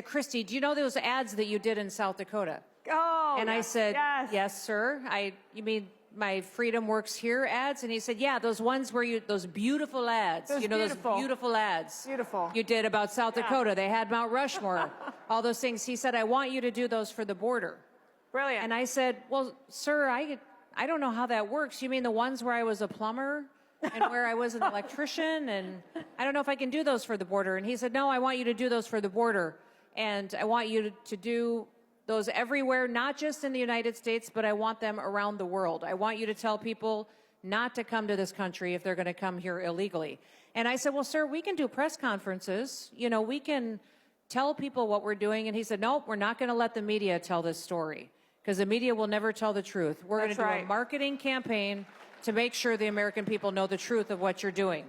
Kristi, do you know those ads that you did in South Dakota? Oh, And yes, I said, yes, sir. You mean my Freedom Works Here ads? And he said, yeah, those ones where those beautiful ads, Those those beautiful ads. Beautiful. You did about South Dakota. They had Mount Rushmore, all those things. He said, I want you to do those for the border. Brilliant. And I said, well, sir, I don't know how that works. You mean the ones where I was a plumber and where I was an electrician? And I don't know if I can do those for the border. And he said, no, I want you to do those for the border. And I want you to do those everywhere, not just in the United States, but I want them around the world. I want you to tell people not to come to this country if they're going to come here illegally. And I said, well, sir, we can do press conferences. We can tell people what we're doing. And he said, nope, we're not going to let the media tell this story because the media will never tell the truth. We're going to do a marketing campaign to make sure the American people know the truth of what you're doing.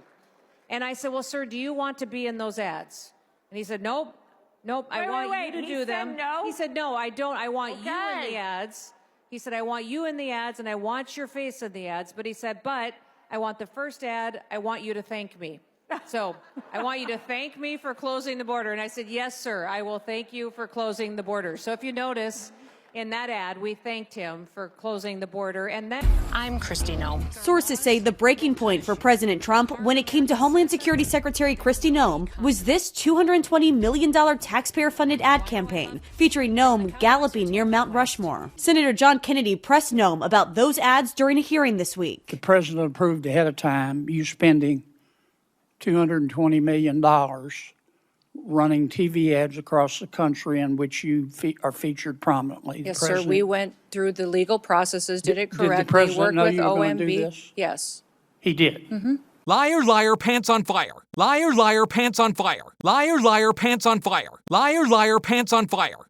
And I said, well, sir, do you want to be in those ads? And he said, nope. I want you to do them. No? He said, no, I don't. I want you in the ads. He said, I want you in the ads and I want your face in the ads. But he said, but I want the first ad, I want you to thank me. So I want you to thank me for closing the border. And I said, yes, sir, I will thank you for closing the border. So if you notice, in that ad, we thanked him for closing the border. And then I'm Kristi Noem. Sources say the breaking point for President Trump when it came to Homeland Security Secretary Kristi Noem was this $220 million taxpayer-funded ad campaign featuring Noem galloping near Mount Rushmore. Senator John Kennedy pressed Noem about those ads during a hearing this week. The president approved ahead of time you spending $220 million running TV ads across the country in which you are featured prominently. Yes, sir. We went through the legal processes, did it correctly. Did the president worked know with you were going to do OMB. this? Yes. He did. Mm-hmm. Liar, liar, pants on fire. Liar, liar, pants on fire. Liar, liar, pants on fire. Liar, liar, pants on fire.